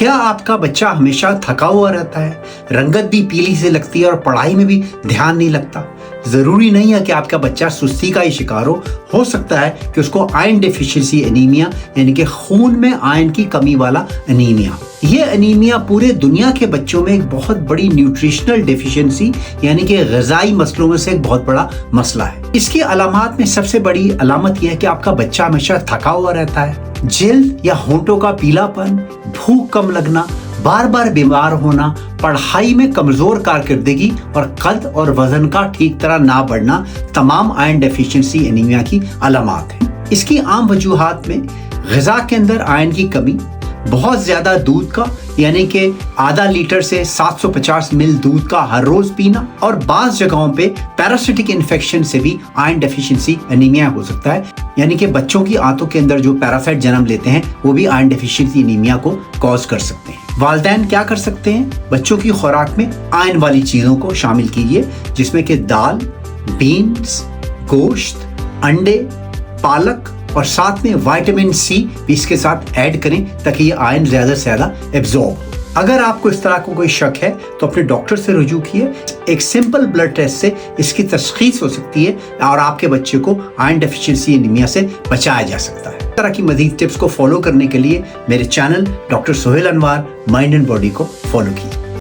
کیا آپ کا بچہ ہمیشہ تھکا ہوا رہتا ہے، رنگت بھی پیلی سے لگتی ہے اور پڑھائی میں بھی دھیان نہیں لگتا؟ ضروری نہیں ہے کہ آپ کا بچہ سستی کا ہی شکار ہو سکتا ہے کہ اس کو آئرن ڈیفیشنسی انیمیا یعنی کہ خون میں آئرن کی کمی والا انیمیا۔ یہ انیمیا پورے دنیا کے بچوں میں ایک بہت بڑی نیوٹریشنل ڈیفیشنسی یعنی کہ غذائی مسئلوں میں سے ایک بہت بڑا مسئلہ ہے۔ اس کی علامات میں سب سے بڑی علامت یہ ہے کہ آپ کا بچہ ہمیشہ تھکا ہوا رہتا ہے، جلد یا ہونٹوں کا پیلا پن، بھوک کم لگنا، بار بار بیمار ہونا، پڑھائی میں کمزور کارکردگی اور قد اور وزن کا ٹھیک طرح نہ بڑھنا تمام آئرن ڈیفیشنسی انیمیا کی علامات ہیں۔ اس کی عام وجوہات میں غذا کے اندر آئرن کی کمی، بہت زیادہ دودھ کا یعنی کہ آدھا لیٹر سے 750 مل دودھ کا ہر روز پینا، اور بعض جگہوں پہ پیراسائٹک انفیکشن سے بھی آئرن ڈیفیشنسی انیمیا ہو سکتا ہے، یعنی کہ بچوں کی آنتوں کے اندر جو پیراسائٹ جنم لیتے ہیں وہ بھی آئرن ڈیفیشنسی انیمیا کو کاز کر سکتے ہیں۔ والدین کیا کر سکتے ہیں؟ بچوں کی خوراک میں آئرن والی چیزوں کو شامل کیجیے، جس میں کہ دال، بینز، گوشت، انڈے، پالک اور ساتھ میں وائٹامن سی بھی اس کے ساتھ ایڈ کریں تاکہ یہ آئرن زیادہ سے زیادہ ایبزارب ہو۔ اگر آپ کو اس طرح کو کوئی شک ہے تو اپنے ڈاکٹر سے رجوع کیے، ایک سمپل بلڈ ٹیسٹ سے اس کی تشخیص ہو سکتی ہے اور آپ کے بچے کو آئرن ڈیفیشنسی انیمیا سے بچایا جا سکتا ہے۔ اس طرح کی مزید ٹپس کو فالو کرنے کے لیے میرے channel doctor Sohail Anwar mind and body کو فالو کیجیے۔